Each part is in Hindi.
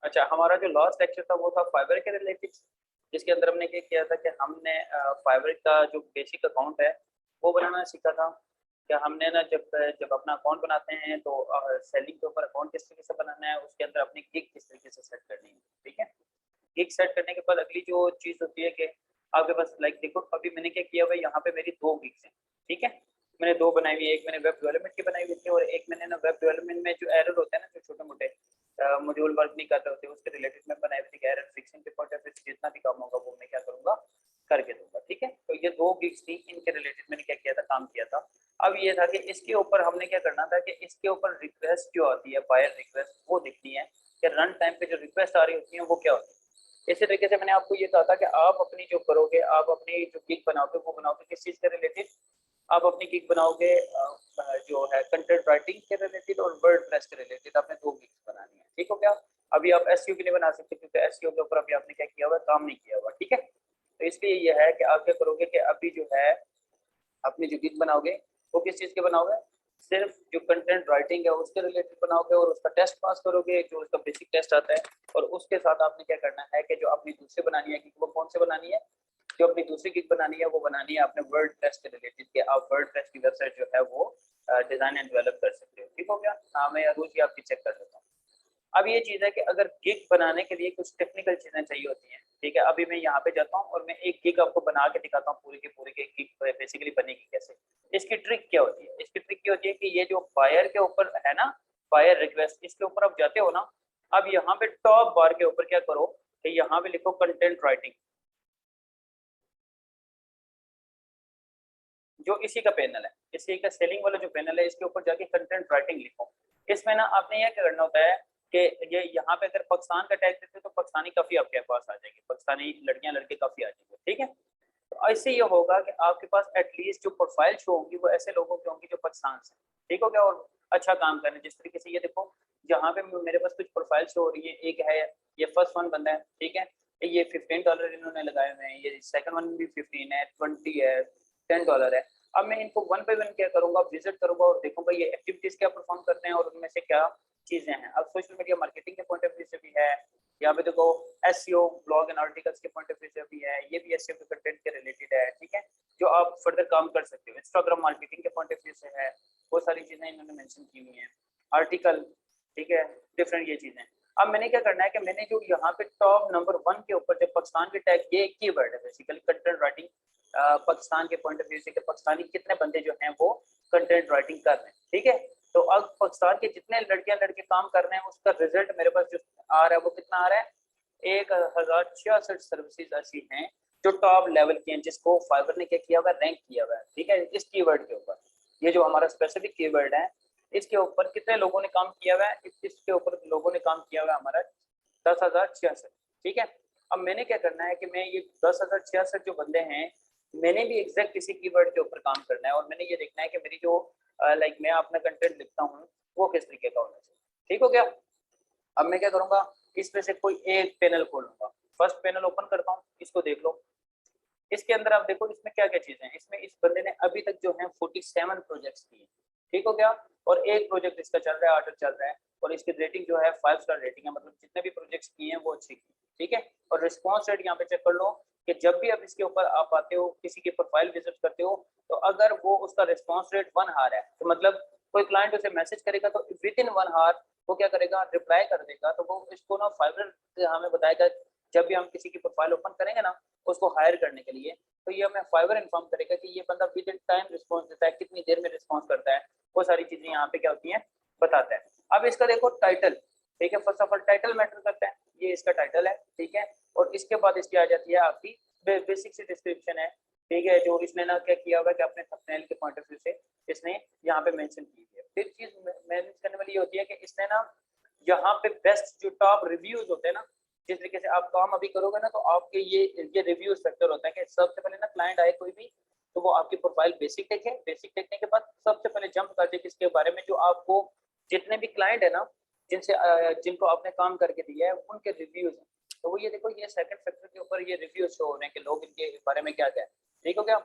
अच्छा, हमारा जो लास्ट लेक्चर था वो था फाइबर के रिलेटेड, जिसके अंदर हमने क्या किया था कि हमने फाइबर का जो बेसिक अकाउंट है वो बनाना सीखा था। क्या हमने ना जब जब अपना अकाउंट बनाते हैं तो सेलिंग के ऊपर अकाउंट किस तरीके से बनाना है, उसके अंदर अपनी गिग किस तरीके से सेट करनी है। ठीक है, गिग सेट करने के बाद अगली जो चीज़ होती है कि आपके पास लाइक देखो अभी मैंने क्या किया हुआ है, यहाँ पे मेरी 2 गिग्स हैं। ठीक है, मैंने 2 बनाई हुई है, एक मैंने वेब डेवलपमेंट की बनाई हुई थी और एक मैंने ना वेब डेवलपमेंट में जो एरर होते हैं ना, जो छोटे मोटे मॉड्यूल वर्क नहीं कर रहे होते उसके रिलेटेड में बनाई हुई थी। एरर फिक्सिंग के पॉइंट ऑफ व्यू से जितना भी काम होगा वो मैं क्या करूँगा, करके दूंगा। ठीक है, तो ये 2 गिग्स थी, इनके रिलेटेड मैंने क्या किया था, काम किया था। अब ये था कि इसके ऊपर हमने क्या करना था कि इसके ऊपर रिक्वेस्ट जो आती है, बायर रिक्वेस्ट, वो दिखनी है कि रन टाइम पे जो रिक्वेस्ट आ रही होती है वो क्या होती है। इसी तरीके से मैंने आपको ये कहा था कि आप अपनी जो करोगे, आप अपनी जो गिग बनाओगे वो बनाओगे किस चीज़ के रिलेटेड, आप अपनी गिग बनाओगे जो है कंटेंट राइटिंग के रिलेटेड और वर्डप्रेस के रिलेटेड। आपने 2 गिग्स बनानी है। ठीक हो गया। अभी आप एसईओ के लिए बना सकते हो क्योंकि एसईओ के ऊपर अभी आपने क्या किया हुआ, काम नहीं किया हुआ। ठीक है, तो इसलिए यह है कि आप क्या करोगे कि अभी जो है अपनी जो गिग बनाओगे वो किस चीज़ के बनाओगे, सिर्फ जो कंटेंट राइटिंग है उसके रिलेटेड बनाओगे और उसका टेस्ट पास करोगे, जो उसका बेसिक टेस्ट आता है। और उसके साथ आपने क्या करना है कि जो अपनी दूसरी बनानी है गिग, वो कौन से बनानी है, जो अपनी दूसरी गिग बनानी है वो बनानी है आपने वर्ड प्रेस के रिलेटेड के आप वर्ड प्रेस की वेबसाइट जो है वो डिजाइन एंड डेवलप कर सकते हो। ठीक हो गया। हाँ, मैं रोज ही आपकी चेक कर लेता हूँ। अब ये चीज़ है कि अगर गिग बनाने के लिए कुछ टेक्निकल चीज़ें चाहिए होती हैं। ठीक है, अभी मैं यहाँ पे जाता हूँ और मैं एक गिग आपको बना के दिखाता हूँ पूरी की पूरी की गिग बेसिकली बनेगी कैसे। इसकी ट्रिक क्या होती है, इसकी ट्रिक क्या होती है कि ये जो बायर के ऊपर है ना, बायर रिक्वेस्ट, इसके ऊपर आप जाते हो ना, अब यहाँ पे टॉप बार के ऊपर क्या करो कि यहाँ पे लिखो कंटेंट राइटिंग, जो इसी का पैनल है, इसी का सेलिंग वाला जो पैनल है, इसके ऊपर जाके कंटेंट राइटिंग लिखो। इसमें ना आपने यह क्या करना होता है कि ये यहाँ पे अगर पाकिस्तान का टैग देते तो पाकिस्तानी काफी आपके पास आ जाएंगे, पाकिस्तानी लड़कियां लड़के काफी आ जाएंगे। ठीक है, तो ऐसे ये होगा कि आपके पास एटलीस्ट जो प्रोफाइल शो होंगी वो ऐसे लोगों की होंगी जो पाकिस्तान से। ठीक हो गया, और अच्छा काम करें जिस तरीके से। ये देखो जहाँ पे मेरे पास कुछ प्रोफाइल शो हो रही है, एक है ये फर्स्ट वन बंदा है। ठीक है, ये $15 इन्होंने लगाए हुए हैं, ये सेकंड वन भी 15 है, 20 है, $10 है। अब मैं इनको वन बाय वन क्या करूंगा, विजिट करूंगा और देखूंगा ये एक्टिविटीज क्या परफॉर्म करते हैं और उनमें से क्या चीजें हैं। अब सोशल मीडिया मार्केटिंग के पॉइंट ऑफ व्यू से भी है, यहाँ पे देखो एसईओ ब्लॉग एंड आर्टिकल्स के पॉइंट ऑफ व्यू से भी है, ये भी एसईओ के कंटेंट के रिलेटेड है। ठीक है, जो आप फर्दर काम कर सकते हो। इंस्टाग्राम मार्केटिंग के पॉइंट ऑफ व्यू से है, वो सारी चीजें इन्होंने मेंशन की हुई हैं, आर्टिकल। ठीक है, डिफरेंट ये चीजें। अब मैंने क्या करना है कि मैंने जो यहाँ पे टॉप नंबर 1 के ऊपर जब पाकिस्तान के टैग, ये कीवर्ड है बेसिकली कंटेंट राइटिंग पाकिस्तान के पॉइंट ऑफ व्यू से कि पाकिस्तानी कितने बंदे जो हैं वो कंटेंट राइटिंग कर रहे हैं। ठीक है, तो अब पाकिस्तान के जितने लड़कियां लड़के काम कर रहे हैं उसका रिजल्ट मेरे पास जो आ रहा है वो कितना आ रहा है, 1066 सर्विसेज ऐसी हैं जो टॉप लेवल की हैं, जिसको फाइवर ने क्या किया हुआ है, रैंक किया हुआ है। ठीक है, इस कीवर्ड के ऊपर, ये जो हमारा स्पेसिफिक कीवर्ड है, इसके ऊपर कितने लोगों ने काम किया हुआ है, इसके ऊपर लोगों ने काम किया हुआ है हमारा 10,066। ठीक है, अब मैंने क्या करना है कि मैं ये 10,066 जो बंदे हैं, मैंने भी एग्जैक्ट इसी कीवर्ड के ऊपर काम करना है और मैंने ये देखना है कि मेरी जो लाइक मैं अपना कंटेंट लिखता हूँ वो किस तरीके का होना चाहिए। ठीक हो गया। अब मैं क्या करूंगा, इसमें से कोई एक पैनल खोलूंगा, फर्स्ट पैनल ओपन करता हूँ, इसको देख लो। इसके अंदर आप देखो इसमें क्या क्या चीजें हैं। इसमें इस बंदे ने अभी तक जो है 47 प्रोजेक्ट्स किए। ठीक हो गया, और एक प्रोजेक्ट इसका चल रहा है, ऑर्डर चल रहा है, और इसकी रेटिंग जो है 5 स्टार रेटिंग है, मतलब जितने भी प्रोजेक्ट्स किए हैं वो अच्छे किए। ठीक है, और रिस्पॉन्स रेट यहाँ पे चेक कर लो कि जब भी आप इसके ऊपर आप आते हो, किसी की प्रोफाइल विजिट करते हो, तो अगर वो उसका रिस्पॉन्स रेट 1 हार है, तो मतलब कोई क्लाइंट उसे मैसेज करेगा तो विद इन 1 हार वो क्या करेगा, रिप्लाई कर देगा। तो वो इसको ना फाइवर हमें बताएगा जब भी हम किसी की प्रोफाइल ओपन करेंगे ना उसको हायर करने के लिए, तो ये हमें फाइवर इन्फॉर्म करेगा कि ये बंदा विद इन टाइम रिस्पॉन्स देता है, कितनी देर में रिस्पॉन्स करता है, वो सारी चीजें यहाँ पे क्या होती हैं, बताता है। अब इसका देखो टाइटल। ठीक है, first of all title matter करता है, ये इसका टाइटल है। ठीक है, और इसके बाद इसकी आ जाती है आपकी बेसिक सी डिस्क्रिप्शन है। ठीक है, जो इसने ना क्या किया हुआ है कि अपने थंबनेल के पॉइंट ऑफ व्यू से इसने यहाँ पे मेंशन की है। फिर चीज मैनेज करने वाली ये होती है कि इसने ना यहाँ पे बेस्ट जो टॉप रिव्यूज होते हैं ना, जिस तरीके से आप काम अभी करोगे ना, तो आपके ये रिव्यू सेक्टर होता है कि सबसे पहले ना क्लाइंट आए कोई भी, तो वो आपकी प्रोफाइल बेसिक देखे, बेसिक देखने के बाद सबसे पहले जंप कर दे किसके बारे में, जो आपको जितने भी क्लाइंट है ना जिनसे जिनको आपने काम करके दिया है उनके रिव्यूज हैं। तो वो ये देखो ये सेकंड फैक्टर के ऊपर ये रिव्यूज शो हो रहे हैं कि लोग इनके बारे में क्या क्या है। ठीक हो गया,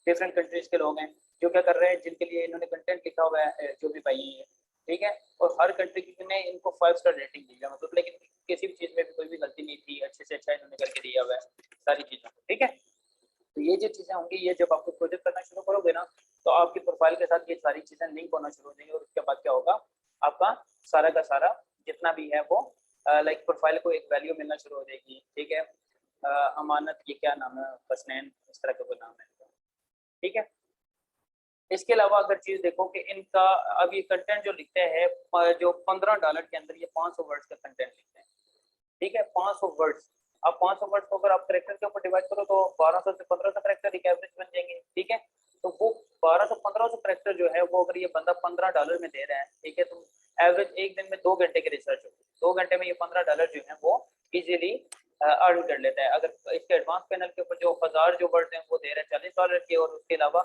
डिफरेंट कंट्रीज के लोग हैं जो क्या कर रहे हैं, जिनके लिए इन्होंने कंटेंट लिखा हुआ है, जो भी भाई है। ठीक है, और हर कंट्री ने इनको 5 स्टार रेटिंग दी है, मतलब लेकिन किसी भी चीज़ में भी कोई भी गलती नहीं थी, अच्छे से अच्छा इन्होंने करके दिया हुआ है सारी चीज़ों को, ठीक है। तो ये जो चीज़ें होंगी, ये जब आपको प्रोजेक्ट करना शुरू करोगे ना, तो आपकी प्रोफाइल के साथ ये सारी चीज़ें लिंक होना शुरू हो जाएंगी, और उसके बाद क्या होगा, आपका सारा का सारा जितना भी है वो लाइक प्रोफाइल को एक वैल्यू मिलना शुरू हो जाएगी, ठीक है। अमानत, ये क्या नाम है, हसनैन, इस तरह का कोई नाम है, ठीक है। इसके अलावा अगर चीज देखो कि इनका अब ये कंटेंट जो लिखते हैं, जो $15 के अंदर ये 500 वर्ड्स का कंटेंट लिखते हैं, ठीक है। 500 वर्ड्स, अब 500 वर्ड्स को अगर आप करेक्टर के ऊपर डिवाइड करो तो 1200 से 1500 करेक्टर एक एवरेज बन जाएंगे, ठीक है। तो वो 1200-1500 करेक्टर जो है वो अगर ये बंदा $15 में दे रहा है, ठीक है, तो एवरेज एक दिन में 2 घंटे की रिसर्च होगी, 2 घंटे में ये $15 जो है वो इजीली अर्न कर लेता है। अगर इसके एडवांस पैनल के ऊपर जो 1000 जो वर्ड हैं वो दे रहे हैं $40 के, और उसके अलावा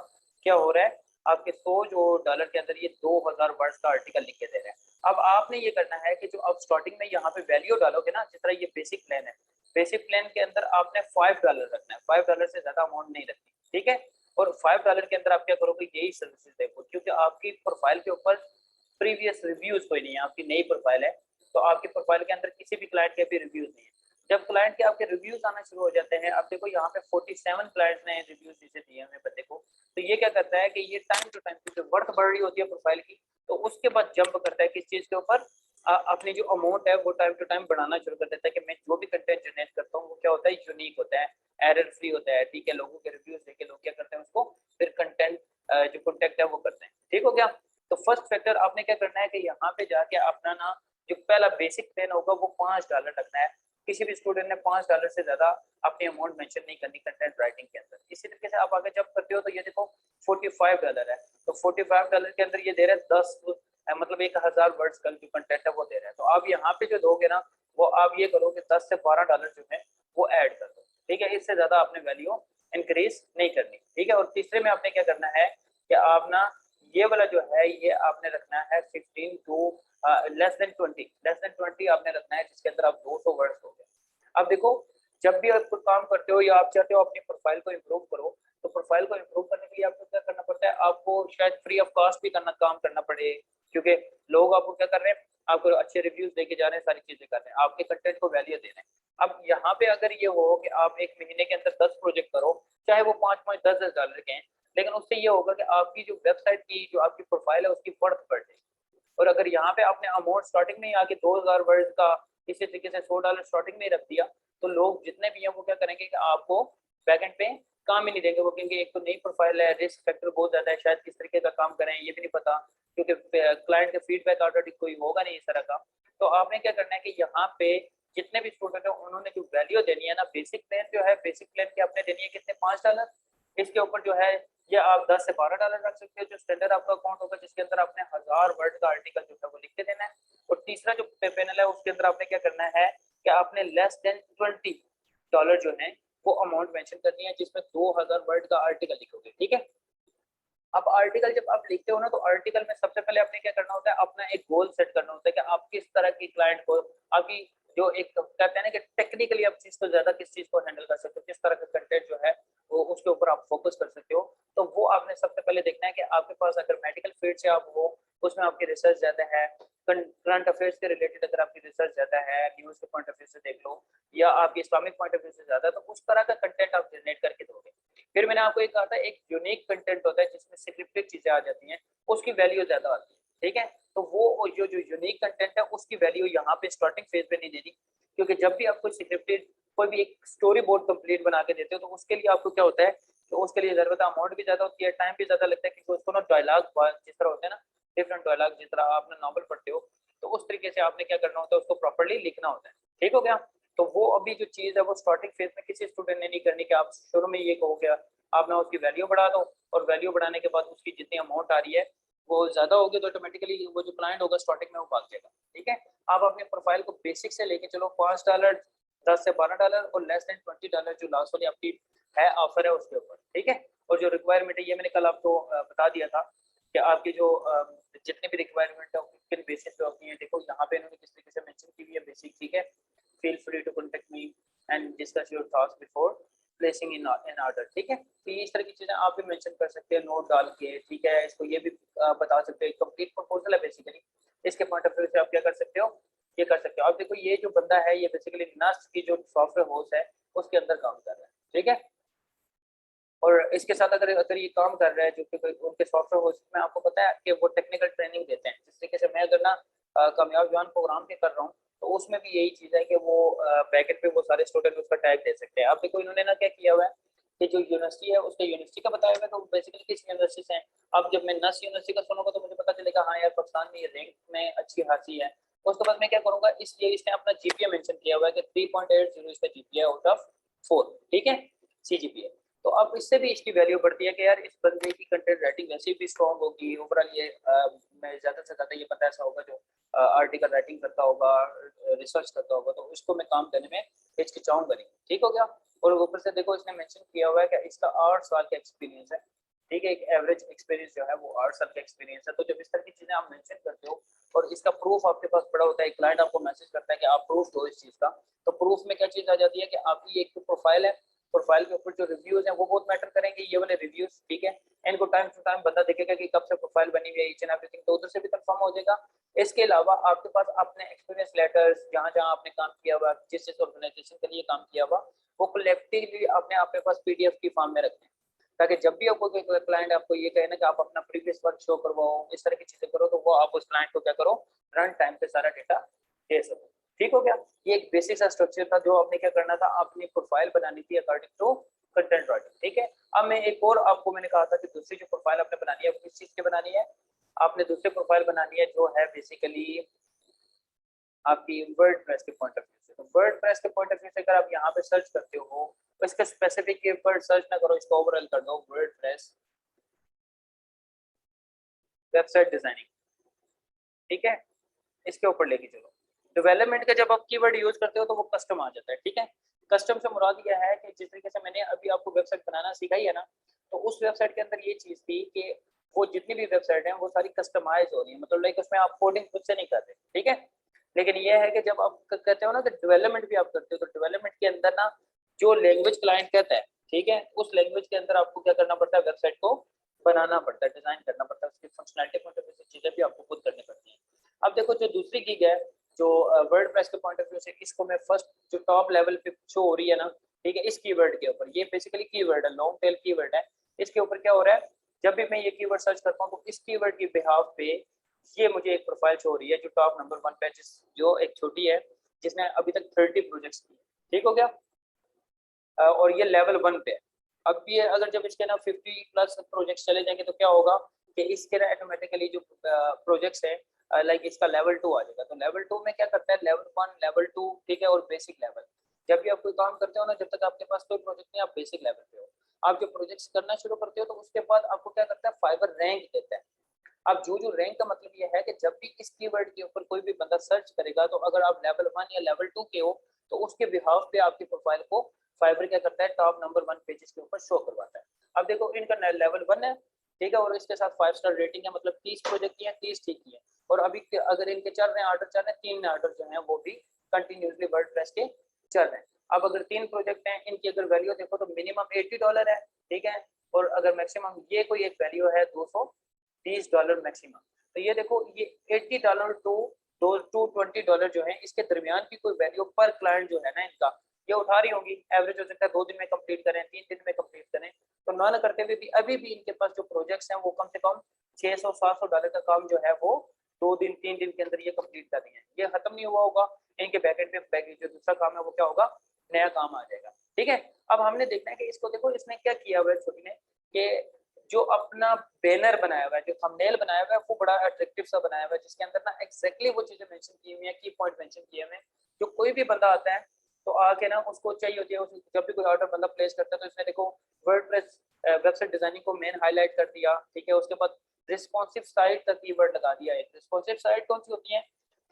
क्या हो रहा है, आपके 100 जो डॉलर के अंदर ये 2000 वर्ड्स का आर्टिकल लिख के दे रहे हैं। अब आपने ये करना है कि जो आप स्टार्टिंग में यहाँ पे वैल्यू डालोगे ना, जिस तरह ये बेसिक प्लान है, बेसिक प्लान के अंदर आपने $5 रखना है, $5 से ज्यादा अमाउंट नहीं रखनी, ठीक है। और $5 के अंदर आप क्या करोगे, यही सर्विसेज देखो, क्योंकि आपकी प्रोफाइल के ऊपर प्रीवियस रिव्यूज कोई नहीं है, आपकी नई प्रोफाइल है, तो आपकी प्रोफाइल के अंदर किसी भी क्लाइंट के भी रिव्यूज नहीं है। जब क्लाइंट के आपके रिव्यूज आना शुरू हो जाते हैं, अब देखो यहाँ पे 47 क्लाइंट्स ने रिव्यूज जिसे दिए हुए बंदे को, तो ये क्या करता है कि ये टाइम टू टाइम जो वर्थ बढ़ रही होती है प्रोफाइल की, तो उसके बाद जंप करता है किस चीज के ऊपर, अपनी जो अमाउंट है वो टाइम टू टाइम बढ़ाना शुरू कर देता है कि मैं जो भी कंटेंट जनरेट करता हूँ वो क्या होता है, यूनिक होता है, एरर फ्री होता है, ठीक है। लोगों के रिव्यूज देके लोग क्या करते हैं, उसको फिर कंटेंट जो कॉन्टेक्ट है वो करते हैं, ठीक हो गया। तो फर्स्ट फैक्टर आपने क्या करना है कि यहाँ पे जाके अपना ना जो पहला बेसिक प्लान होगा वो $5 रखना है। किसी भी स्टूडेंट ने $5 से ज्यादा अपनी अमाउंट मेंशन नहीं करनी कंटेंट राइटिंग के अंदर। इसी तरीके से आप आगे जब करते हो तो ये देखो $45 है, तो $45 के अंदर ये दे रहे हैं 10 मतलब 1000 वर्ड्स का जो कंटेंट है वो दे रहे हैं। तो आप यहाँ पे जो दोगे ना, वो आप ये करो कि 10 से $12 जो है वो ऐड कर दो, ठीक है। इससे ज्यादा आपने वैल्यू इंक्रीज नहीं करनी, ठीक है। और तीसरे में आपने क्या करना है कि आप ना ये वाला जो है ये आपने रखना है 15 टू लेस देन 20 आपने रखना है, जिसके अंदर आप 200 वर्ड्स हो गए। अब देखो, जब भी आप कोई काम करते हो या आप चाहते हो अपनी प्रोफाइल को इम्प्रूव करो, तो प्रोफाइल को इम्प्रूव करने के लिए आपको क्या करना पड़ता है, आपको शायद फ्री ऑफ कॉस्ट भी काम करना पड़े, क्योंकि लोग आपको क्या कर रहे हैं, आपको अच्छे रिव्यूज देके जा रहे हैं, सारी चीजें कर रहे हैं, आपके कंटेंट को वैल्यू दे रहे हैं। अब यहाँ पे अगर ये हो कि आप एक महीने के अंदर 10 प्रोजेक्ट करो, चाहे वो 5-5 10 10 डॉलर के हैं, लेकिन उससे ये होगा कि आपकी जो वेबसाइट की जो आपकी प्रोफाइल है उसकी वर्थ बढ़ जाएगी। और अगर यहाँ पे आपने अमाउंट स्टार्टिंग में ही आके 2000 वर्ड का इसी तरीके से $100 स्टार्टिंग में ही रख दिया, तो लोग जितने भी हैं वो क्या करेंगे कि आपको बैकएंड पे काम ही नहीं देंगे। वो कहेंगे एक तो नई प्रोफाइल है, रिस्क फैक्टर बहुत ज्यादा है, शायद किस तरीके का काम करें ये भी नहीं पता, क्योंकि क्लाइंट का फीडबैक ऑलरेडी कोई होगा नहीं इस तरह का। तो आपने क्या करना है कि यहाँ पे जितने भी स्टूडेंट है उन्होंने जो वैल्यू देनी है ना, बेसिक प्लान जो है, बेसिक प्लान की आपने देनी है कितने, $5। इसके ऊपर जो है ये आप 10 से $12 रख सकते हो, जो स्टैंडर्ड आपका अकाउंट होगा, जिसके अंदर आपने 1000 वर्ड का आर्टिकल जो है वो लिख के देना है। और तीसरा जो पैनल है उसके अंदर आपने क्या करना है कि आपने लेस देन $20 जो है वो अमाउंट मेंशन करनी है, जिसमें 2000 वर्ड का आर्टिकल लिखोगे, ठीक है। अब आर्टिकल जब आप लिखते हो ना, तो आर्टिकल में सबसे पहले आपने क्या करना होता है, अपना एक गोल सेट करना होता है कि आप किस तरह की क्लाइंट को, आपकी जो एक कहते हैं ना कि टेक्निकली आप चीज को ज्यादा किस चीज को हैंडल कर सकते हो, किस तरह का कंटेंट जो है वो उसके ऊपर आप फोकस कर सकते हो। तो वो आपने सबसे पहले देखना है कि आपके पास अगर मेडिकल फील्ड से आप हो, उसमें आपकी रिसर्च ज्यादा है, करंट अफेयर्स के रिलेटेड अगर आपकी रिसर्च ज्यादा है, न्यूज के पॉइंट ऑफ व्यू से देख लो, या आपकी इस्लामिक पॉइंट ऑफ व्यू से ज्यादा, तो उस तरह का कंटेंट आप जनरेट करके दोगे। फिर मैंने आपको एक कहा था एक यूनिक कंटेंट होता है जिसमें स्क्रिप्टेड चीजें आ जाती हैं, उसकी वैल्यू ज्यादा आती है, ठीक है। तो वो जो जो यूनिक कंटेंट है उसकी वैल्यू यहाँ पे स्टार्टिंग फेज पे नहीं देनी, क्योंकि जब भी आप कोई स्क्रिप्टेड कोई भी एक स्टोरी बोर्ड कंप्लीट बना के देते हो, तो उसके लिए आपको क्या होता है, तो उसके लिए जरूरत अमाउंट भी ज्यादा होती है, टाइम भी ज्यादा लगता है, क्योंकि उसको ना डायलॉग जिस तरह होते हैं ना, डिफरेंट डायलॉग, जिस तरह आपने नॉवल पढ़ते हो, तो उस तरीके से आपने क्या करना होता है, उसको प्रॉपर्ली लिखना होता है, ठीक हो गया। तो वो अभी जो चीज है वो स्टार्टिंग फेज में किसी स्टूडेंट ने नहीं करनी कि आप शुरू में ये कहो गया आप ना उसकी वैल्यू बढ़ा दो, और वैल्यू बढ़ाने के बाद उसकी जितनी अमाउंट आ रही है वो ज्यादा होगी, तो ऑटोमेटिकली वो जो क्लाइंट होगा स्टार्टिंग में वो भाग जाएगा, ठीक है। आप अपने प्रोफाइल को बेसिक से लेके चलो, $5, 10 से $12 और लेस देन $20 जो लास्ट वाली आपकी है ऑफर है उसके ऊपर, ठीक है। और जो रिक्वायरमेंट है ये मैंने कल आपको बता दिया था कि आपकी जो जितनी भी रिक्वायरमेंट है किन बेसिस पे होती है। देखो यहाँ पे इन्होंने किस तरीके से मेंशन की हुई है, बेसिक, ठीक है। Feel free to contact me and discuss your thoughts before placing in order, ठीक है। तो ये इस तरह की चीजें आप भी मेंशन कर सकते हैं नोट डाल के, ठीक है। इसको ये भी बता सकते हो कंप्लीट प्रपोजल है बेसिकली, इसके पॉइंट ऑफ व्यू से आप क्या कर सकते हो ये कर सकते हो आप। देखो ये जो बंदा है ये बेसिकली नस की जो सॉफ्टवेयर हाउस है उसके अंदर काम कर रहा है, ठीक है। और इसके साथ अगर अगर ये काम कर रहा है जो कि उनके सॉफ्टवेयर हाउस में, आपको पता है कि वो टेक्निकल ट्रेनिंग देते हैं। जिस तरीके से मैं अगर ना कामयाब जवान प्रोग्राम पे कर रहा हूँ तो उसमें भी यही चीज़ है कि वो पैकेट पे वो सारे स्टूडेंट उसका टैग दे सकते हैं। अब देखो इन्होंने ना क्या किया हुआ है कि जो यूनिवर्सिटी है उसके यूनिवर्सिटी का बताया हुआ है, तो बेसिकली किस यूनिवर्सिटी से है। अब जब मैं नस यूनिवर्सिटी का सुनूंगा तो मुझे पता चलेगा हाँ यार पाकिस्तान में ये रैंक में अच्छी खासी है। उसके बाद मैं क्या करूंगा, इसलिए इसने अपना जीपीए मेंशन किया हुआ है कि 3.80 इसका जीपीए आउट ऑफ 4, ठीक है, सीजीपीए। तो अब इससे भी इसकी वैल्यू बढ़ती है कि यार इस बंदे की कंटेंट राइटिंग वैसे भी स्ट्रॉन्ग होगी। ओवरऑल ये मैं ज़्यादा से ज़्यादा ये बंदा ऐसा होगा जो आर्टिकल राइटिंग करता होगा, रिसर्च करता होगा, तो उसको मैं काम करने में हिचकिचाऊंगा नहीं, ठीक हो गया। और ऊपर से देखो इसने मेंशन किया हुआ है कि इसका 8 साल का एक्सपीरियंस है, ठीक है। एक एवरेज एक्सपीरियंस जो है वो 8 साल का एक्सपीरियंस है। तो जब इस तरह की चीज़ें आप मेंशन करते हो और इसका प्रूफ आपके पास पड़ा होता है, क्लाइंट आपको मैसेज करता है कि आप प्रूफ दो इस चीज़ का, तो प्रूफ में क्या चीज़ आ जाती है कि आपकी एक प्रोफाइल है, प्रोफाइल के ऊपर जो रिव्यूज हैं वो बहुत मैटर करेंगे, ये वाले रिव्यूज, ठीक है। इनको टाइम टू टाइम बंदा देखेगा कि कब से प्रोफाइल बनी हुई है, ईच एंड एवरीथिंग, तो उधर से भी कंफर्म हो जाएगा। इसके अलावा आपके पास अपने एक्सपीरियंस लेटर्स, जहाँ जहाँ आपने काम किया हुआ, जिस जिस ऑर्गेनाइजेशन के लिए काम किया हुआ, वो कलेक्टिवली आपने आपके पास पीडीएफ की फॉर्म में रखते हैं, ताकि जब भी आपको कोई क्लाइंट आपको ये कहे ना कि आप अपना प्रीवियस वर्क शो करवाओ, इस तरह की चीजें करो, तो वो आप उस क्लाइंट को क्या करो, रन टाइम पे सारा डेटा दे सको, ठीक हो गया। ये एक बेसिक सा स्ट्रक्चर था जो आपने क्या करना था, अपनी प्रोफाइल बनानी थी अकॉर्डिंग टू कंटेंट राइटिंग, ठीक है। अब मैं एक और आपको मैंने कहा था कि दूसरी जो प्रोफाइल आपने बनानी है वो किस चीज की बनानी है, आपने दूसरी प्रोफाइल बनानी है जो है बेसिकली आपकी वर्डप्रेस के पॉइंट ऑफ व्यू से। तो वर्डप्रेस के पॉइंट ऑफ व्यू से अगर आप यहाँ पे सर्च करते हो तो इसका स्पेसिफिक कीवर्ड सर्च ना करो, इसको ओवरऑल कर दो वर्डप्रेस वेबसाइट डिजाइनिंग, ठीक है। इसके ऊपर लेके चलो। डेवलपमेंट का जब आप कीवर्ड यूज करते हो तो वो कस्टम आ जाता है, ठीक है। कस्टम से मुराद ये है कि जिस तरीके से मैंने अभी आपको वेबसाइट बनाना सिखाई है ना, तो उस वेबसाइट के अंदर ये चीज थी कि वो जितनी भी वेबसाइट है वो सारी कस्टमाइज हो रही है, मतलब लाइक उसमें आप कोडिंग खुद से नहीं कर रहे, ठीक है। लेकिन ये है कि जब आप कहते हो ना कि डेवलपमेंट भी आप करते हो, तो डेवलपमेंट के अंदर ना जो लैंग्वेज क्लाइंट कहता है, ठीक है, उस लैंग्वेज के अंदर आपको क्या करना पड़ता है, वेबसाइट को बनाना पड़ता है, डिजाइन करना पड़ता है, उसकी फंक्शनैलिटी पॉइंट ऑफ व्यू से चीजें भी आपको खुद करनी पड़ती हैं। अब देखो जो दूसरी गिग है जो वर्डप्रेस के पॉइंट ऑफ व्यू से, इसको मैं फर्स्ट जो टॉप लेवल पे शो हो रही है ना, ठीक है, इस कीवर्ड के ऊपर, ये बेसिकली कीवर्ड है, लॉन्ग टेल कीवर्ड है। इसके ऊपर क्या हो रहा है, जब भी मैं ये कीवर्ड सर्च करता हूँ तो इस कीवर्ड के बिहाफ पे ये मुझे एक प्रोफाइल शो हो रही है जो टॉप नंबर 1 पे, जो एक छोटी है जिसने अभी तक 30 प्रोजेक्ट्स किए, ठीक हो गया। और ये लेवल 1 पे है। अब ये अगर जब इसके ना 50 प्लस प्रोजेक्ट्स चले जाएंगे तो क्या होगा कि इसके ना ऑटोमेटिकली जो प्रोजेक्ट्स है लाइक इसका लेवल 2 आ जाएगा। तो लेवल 2 में क्या करता है, लेवल 1, लेवल 2, ठीक है, और बेसिक लेवल। जब भी आप कोई काम करते हो ना, जब तक आपके पास कोई प्रोजेक्ट नहीं, आप बेसिक लेवल पे हो। आप जब प्रोजेक्ट्स करना शुरू करते हो तो उसके बाद आपको क्या करता है, फाइवर रैंक देता है। अब जो रैंक का मतलब ये है कि जब भी इस कीवर्ड के ऊपर कोई भी बंदा सर्च करेगा, तो अगर आप लेवल 1 या लेवल 2 के हो तो उसके बिहाफ पे आपकी प्रोफाइल को फाइवर क्या करता है, टॉप नंबर 1 पेजेस के ऊपर शो करवाता है। अब देखो इनका लेवल 1 है, ठीक है, और इसके साथ 5 स्टार रेटिंग है, मतलब 30 प्रोजेक्ट की है, 30 ठीक की है। और अभी अगर इनके चल रहे हैं ऑर्डर, चल रहे हैं 3 ऑर्डर जो है वो भी कंटिन्यूसली वर्डप्रेस के चल रहे हैं। अब अगर 3 प्रोजेक्ट हैं, इनकी अगर वैल्यू देखो तो मिनिमम $80 है, ठीक है, और अगर मैक्सिमम ये कोई एक वैल्यू है $230 मैक्सिमम। तो ये देखो ये $80 टू $20 जो है, इसके दरमियान की कोई वैल्यू पर क्लाइंट जो है ना इनका, ये उठा रही होंगी। एवरेज हो सकता है 2 दिन में कंप्लीट करें, 3 दिन में कंप्लीट करें, तो ना करते हुए भी अभी भी इनके पास जो प्रोजेक्ट्स हैं वो कम से कम $600-700 का काम जो है वो 2 दिन 3 दिन के अंदर ये कंप्लीट कर रही है। ये खत्म नहीं हुआ होगा, इनके बैकएंड पे बैक जो दूसरा काम है वो क्या होगा, नया काम आ जाएगा, ठीक है। अब हमने देखना है कि इसको देखो इसने क्या किया हुआ है छोटी ने, कि जो अपना बैनर बनाया हुआ है, जो थंबनेल बनाया हुआ है, वो बड़ा अट्रैक्टिव सा बनाया हुआ है, जिसके अंदर ना एग्जैक्टली वो चीजें मेंशन की हुई हैं, की पॉइंट मेंशन किए हुए हैं। जो कोई भी बंदा आता है तो आके ना उसको चाहिए होती है, जब भी कोई ऑर्डर बंदा प्लेस करता है तो इसने देखो वर्डप्रेस वेबसाइट डिजाइनिंग को मेन हाईलाइट कर दिया, ठीक है। उसके बाद रिस्पॉन्सिव साइट का कीवर्ड लगा दिया। एक रिस्पॉन्सिव साइट कौन सी होती है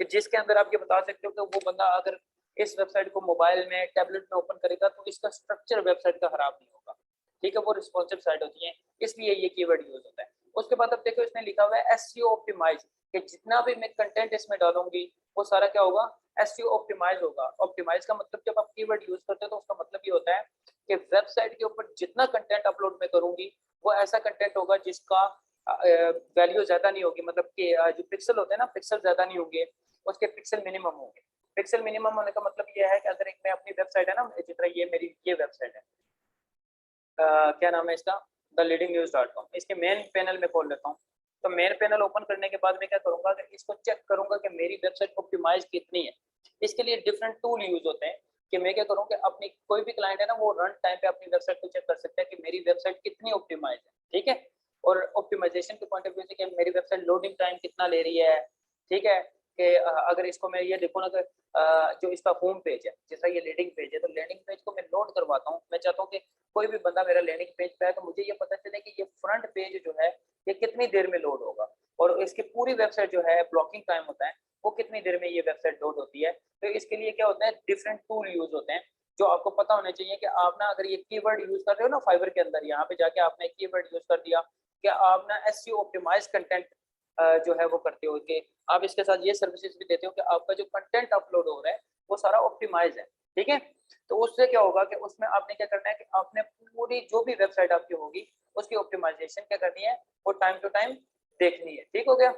कि जिसके अंदर आप ये बता सकते हो कि वो बंदा अगर इस वेबसाइट को मोबाइल में, टैबलेट में ओपन करेगा तो इसका स्ट्रक्चर वेबसाइट का खराब नहीं होगा, ठीक है, वो रिस्पॉन्सिव साइट होती है, इसलिए ये कीवर्ड यूज होता है। उसके बाद अब देखो इसने लिखा हुआ है एसईओ ऑप्टिमाइज, कि जितना भी मैं कंटेंट इसमें डालूंगी वो सारा क्या होगा, एसईओ ऑप्टिमाइज होगा। ऑप्टिमाइज का मतलब जब आप कीवर्ड यूज करते हो तो उसका मतलब ये होता है कि वेबसाइट के ऊपर जितना कंटेंट अपलोड मैं करूंगी वो ऐसा कंटेंट होगा जिसका वैल्यू ज्यादा नहीं होगी, मतलब कि जो पिक्सल होते हैं ना, पिक्सल ज्यादा नहीं होंगे, उसके पिक्सल मिनिमम होंगे। पिक्सल मिनिमम होने का मतलब ये है कि अगर एक मैं अपनी वेबसाइट है ना, जिस तरह ये मेरी ये वेबसाइट है, क्या नाम है इसका, theLeadingNews.com, इसके मेन पैनल में खोल लेता हूँ। तो मेन पैनल ओपन करने के बाद मैं क्या करूंगा कि इसको चेक करूंगा कि मेरी वेबसाइट ऑप्टिमाइज कितनी है। इसके लिए डिफरेंट टूल यूज होते हैं कि मैं क्या करूँ कि अपनी कोई भी क्लाइंट है ना, वो रन टाइम पे अपनी वेबसाइट को चेक कर सकता है कि मेरी वेबसाइट कितनी ऑप्टिमाइज है, ठीक है। और ऑप्टिमाइजेशन के पॉइंट ऑफ व्यू से कि मेरी वेबसाइट लोडिंग टाइम कितना ले रही है, ठीक है। कि अगर इसको मैं ये देखूँ ना कि जो इसका होम पेज है, जैसा ये लैंडिंग पेज है, तो लैंडिंग पेज को मैं लोड करवाता हूँ। मैं चाहता हूँ कि कोई भी बंदा मेरा लैंडिंग पेज पे है तो मुझे ये पता चले कि ये फ्रंट पेज जो है ये कितनी देर में लोड होगा, और इसकी पूरी वेबसाइट जो है ब्लॉकिंग टाइम होता है वो कितनी देर में ये वेबसाइट लोड होती है। तो इसके लिए क्या होता है, डिफरेंट टूल यूज होते हैं जो आपको पता होने चाहिए कि आप ना अगर ये कीवर्ड यूज कर रहे हो ना फाइवर के अंदर, यहाँ पे जाके आपने कीवर्ड यूज कर दिया कि आप ना एसईओ ऑप्टिमाइज कंटेंट जो है वो करते हो, कि आप इसके साथ ये सर्विसेज भी देते हो कि आपका जो कंटेंट अपलोड हो रहा है वो सारा ऑप्टिमाइज है, ठीक है। तो उससे क्या होगा कि उसमें आपने क्या करना है कि आपने पूरी जो भी वेबसाइट आपकी होगी उसकी ऑप्टिमाइजेशन क्या करनी है, वो टाइम टू टाइम देखनी है, ठीक हो गया।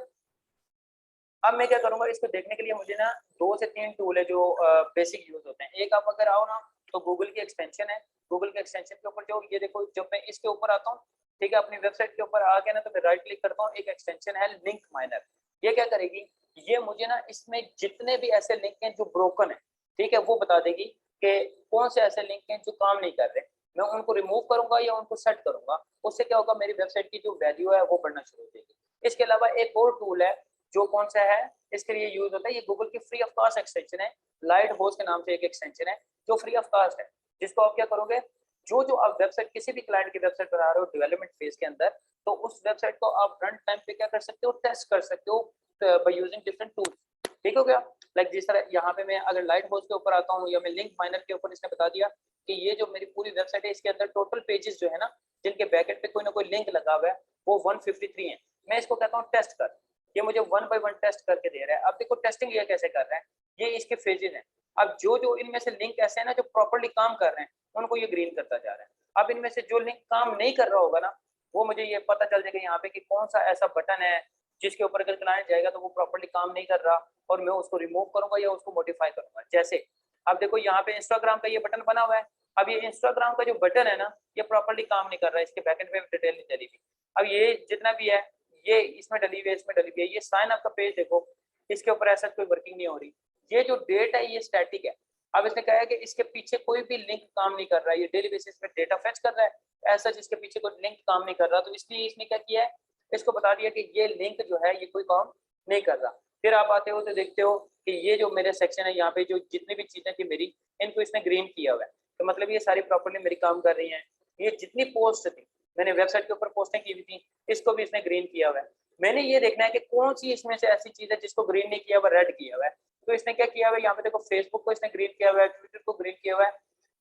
अब मैं क्या करूंगा, इसको देखने के लिए मुझे ना 2 से 3 टूल है जो बेसिक यूज होते हैं। एक आप अगर आओ ना तो गूगल की एक्सटेंशन है, गूगल के एक्सटेंशन के ऊपर जो ये देखो, जब मैं इसके ऊपर आता हूँ, ठीक है, अपनी वेबसाइट के ऊपर आके ना तो मैं राइट क्लिक करता हूँ, एक एक्सटेंशन है लिंक माइनर। ये क्या करेगी, ये मुझे ना इसमें जितने भी ऐसे लिंक हैं जो ब्रोकन है, ठीक है, वो बता देगी कि कौन से ऐसे लिंक हैं जो काम नहीं कर रहे, मैं उनको रिमूव करूंगा या उनको सेट करूंगा। उससे क्या होगा, मेरी वेबसाइट की जो वैल्यू है वो बढ़ना शुरू हो जाएगी। इसके अलावा एक और टूल है जो कौन सा है, इसके लिए यूज होता है, ये गूगल की फ्री ऑफ कास्ट एक्सटेंशन है, लाइट होस्ट के नाम से एक एक्सटेंशन है जो फ्री ऑफ कास्ट है, जिसको आप क्या करोगे, जो जो आप वेबसाइट किसी भी क्लाइंट की वेबसाइट बना रहे हो डेवलपमेंट फेज के अंदर, तो उस वेबसाइट को आप रन टाइम पे क्या कर सकते हो, टेस्ट कर सकते हो बाय यूजिंग डिफरेंट टूल्स, ठीक हो गया। लाइक जिस तरह यहाँ पे मैं अगर लाइट होस्ट के ऊपर आता हूँ या मैं लिंक माइनर के ऊपर, इसने बता दिया कि ये जो मेरी पूरी वेबसाइट है इसके अंदर टोटल पेजेस जो है ना जिनके बैकेंड पे कोई ना कोई लिंक लगा हुआ है वो 153 है। मैं इसको कहता हूँ टेस्ट कर, ये मुझे 1 बाय 1 टेस्ट करके दे रहा है। अब देखो टेस्टिंग ये कैसे कर रहा है, ये इसके फेजेस हैं। अब जो जो इनमें से लिंक ऐसे हैं ना जो प्रॉपर्ली काम कर रहे हैं उनको ये ग्रीन करता जा रहा है। अब इनमें से जो लिंक काम नहीं कर रहा होगा ना, वो मुझे ये पता चल जाएगा यहाँ पे कि कौन सा ऐसा बटन है जिसके ऊपर अगर क्लाइंट जाएगा तो वो प्रॉपर्ली काम नहीं कर रहा, और मैं उसको रिमूव करूंगा या उसको मॉडिफाई करूंगा। जैसे अब देखो यहाँ पे इंस्टाग्राम का ये बटन बना हुआ है, अब ये इंस्टाग्राम का जो बटन है ना ये प्रॉपर्ली काम नहीं कर रहा है, इसके बैकेंड में डिटेल नहीं चली हुई। अब ये जितना भी है ये इसमें डली हुई है, इसमें डली हुई है, ये साइन आपका पेज देखो, इसके ऊपर ऐसा कोई वर्किंग नहीं हो रही। ये जो डेट है ये स्टैटिक है। अब इसने कहा है कि इसके पीछे कोई भी लिंक काम नहीं कर रहा है, ये डेली बेसिस पे डेटा फेच कर रहा है, ऐसा जिसके पीछे कोई लिंक काम नहीं कर रहा, तो इसलिए इसने क्या किया है, इसको बता दिया कि ये लिंक जो है ये कोई काम नहीं कर रहा। फिर आप आते हो तो देखते हो कि ये जो मेरे सेक्शन है यहाँ पे जो जितनी भी चीजें थी मेरी, इनको इसने ग्रीन किया हुआ है, तो मतलब ये सारी प्रॉपर्ली मेरी काम कर रही है। ये जितनी पोस्ट थी मैंने वेबसाइट के ऊपर पोस्टें की हुई थी, इसको भी इसने ग्रीन किया हुआ है। मैंने ये देखना है कि कौन सी इसमें से ऐसी चीज है जिसको ग्रीन नहीं किया हुआ, रेड किया हुआ है। तो इसने क्या किया हुआ है, यहाँ पे देखो फेसबुक को इसने ग्रीन किया हुआ है, ट्विटर को ग्रीन किया हुआ है,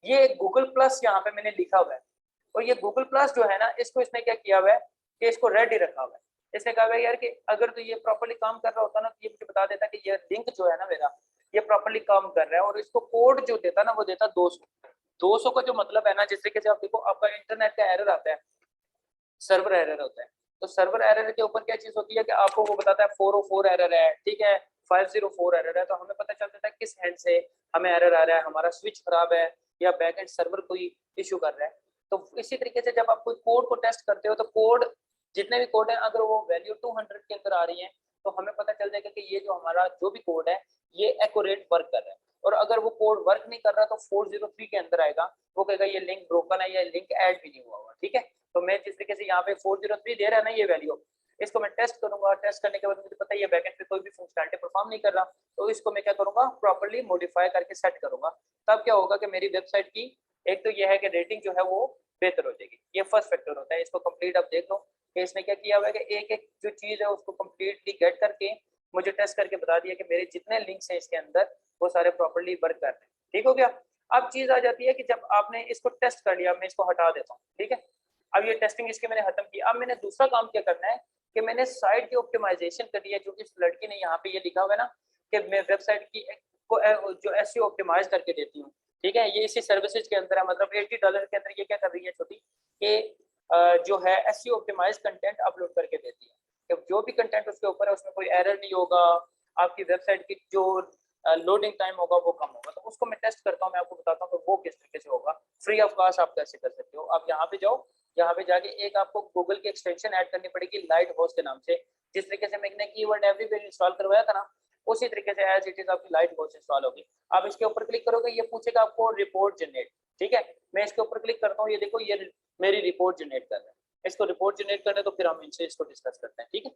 ये गूगल प्लस यहाँ पे मैंने लिखा हुआ है, और ये गूगल प्लस जो है ना इसको इसने क्या किया हुआ है कि इसको रेड ही रखा हुआ है। इसने कहा यार कि अगर तो ये प्रॉपर्ली काम कर रहा होता ना तो ये मुझे बता देता कि ये लिंक जो है ना मेरा ये प्रॉपर्ली काम कर रहा है, और इसको कोड जो देता ना वो देता 200 का जो मतलब है ना, जिस तरीके से आप देखो आपका इंटरनेट का एरर आता है, सर्वर एरर होता है, तो सर्वर एरर के ऊपर क्या चीज होती है कि आपको वो बताता है 404 एरर है, ठीक है, 504 एरर है, तो हमें पता चल जाता है किस हैंड से हमें एरर आ रहा है, हमारा स्विच खराब है या बैक एंड सर्वर कोई इश्यू कर रहा है। तो इसी तरीके से जब आप कोई कोड को टेस्ट करते हो तो कोड जितने भी कोड है अगर वो वैल्यू 200 के अंदर आ रही है तो हमें पता चल जाएगा कि ये जो हमारा जो भी कोड है ये एक्यूरेट वर्क कर रहा है। और अगर वो कोड वर्क नहीं कर रहा तो 403 के अंदर आएगा, वो कहेगा ये लिंक ब्रोकन है या लिंक ऐड भी नहीं हुआ हुआ, ठीक है। तो मैं जिस तरीके से यहाँ पे 403 दे रहा है ना ये वैल्यू, इसको मैं टेस्ट करूंगा, टेस्ट करने के बाद मुझे पता है ये बैकएंड पे कोई भी फंक्शनैलिटी परफॉर्म नहीं कर रहा, तो इसको मैं क्या करूंगा, प्रॉपर्ली मॉडिफाई करके सेट करूंगा। तब क्या होगा कि मेरी वेबसाइट की एक तो ये है कि रेटिंग जो है वो बेहतर हो जाएगी, ये फर्स्ट फैक्टर होता है। इसको कंप्लीट आप देख लो कि इसने क्या किया हुआ है कि एक एक जो चीज है उसको कंप्लीटली गेट करके मुझे टेस्ट करके बता दिया कि मेरे जितने लिंक्स हैं इसके अंदर वो सारे प्रॉपर्ली वर्क कर रहे हैं, ठीक हो गया। अब चीज आ जाती है कि जब आपने इसको टेस्ट कर लिया, मैं इसको हटा देता हूँ, ठीक है। अब ये टेस्टिंग इसके मैंने खत्म की, अब मैंने दूसरा काम क्या करना है कि मैंने साइट की ऑप्टिमाइजेशन करी है, जो कि इस लड़की ने यहाँ पे ये लिखा हुआ है ना कि मैं वेबसाइट की को जो एसईओ ऑप्टिमाइज करके देती हूँ, ठीक है। ये इसी सर्विसेज के अंदर है, मतलब $80 के अंदर ये क्या कर रही है छोटी कि जो है एसईओ ऑप्टिमाइज कंटेंट अपलोड करके देती है कि जो भी कंटेंट उसके ऊपर है उसमें कोई एरर नहीं होगा, आपकी वेबसाइट की जो लोडिंग टाइम होगा वो कम होगा। तो उसको मैं टेस्ट करता हूँ, मैं आपको बताता हूँ कि वो किस तरीके से होगा। फ्री ऑफ कॉस्ट आप कैसे कर सकते हो। आप यहाँ पे जाओ, यहाँ पे जाके एक आपको गूगल की एक्सटेंशन ऐड करनी पड़ेगी लाइट होस्ट के नाम से। जिस तरीके से मैंने कीवर्ड एवरीवेयर इंस्टॉल करवाया था ना, उसी तरीके से एज इट इज आपकी लाइट होस्ट इंस्टॉल होगी। आप इसके ऊपर क्लिक करोगे, ये पूछेगा आपको रिपोर्ट जनरेट। ठीक है, मैं इसके ऊपर क्लिक करता हूँ, ये देखो ये मेरी रिपोर्ट जनरेट कर रहा है। इसको रिपोर्ट जनरेट करने तो फिर हम इनसे इसको डिस्कस करते हैं। ठीक है,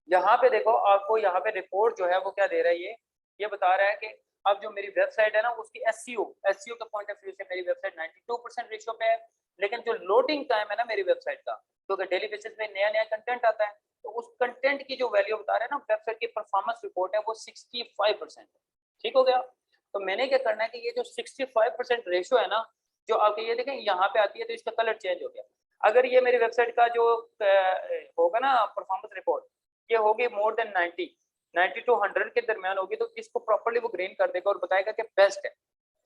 यहाँ पे देखो आपको यहाँ पे रिपोर्ट जो है वो क्या दे रहा है, ये बता रहा है कि अब जो मेरी वेबसाइट है ना उसकी एसईओ के पॉइंट ऑफ व्यू से मेरी वेबसाइट 92% रेशियो पे है। लेकिन जो लोडिंग टाइम है ना मेरी वेबसाइट का, क्योंकि डेली बेसिस पे नया नया कंटेंट आता है, तो उस कंटेंट की जो वैल्यू बता रहा है ना वेबसाइट की परफॉर्मेंस रिपोर्ट है वो 65%। ठीक हो गया। तो मैंने क्या करना है कि ये जो 65% रेशियो है ना, जो आपके ये देखें यहाँ पे आती है, तो इसका कलर चेंज हो गया। अगर ये मेरी वेबसाइट का जो होगा ना परफॉर्मेंस रिपोर्ट, ये होगी मोर देन 90 टू 100 के दरमियान होगी, तो इसको प्रॉपर्ली वो ग्रीन कर देगा और बताएगा कि बेस्ट है।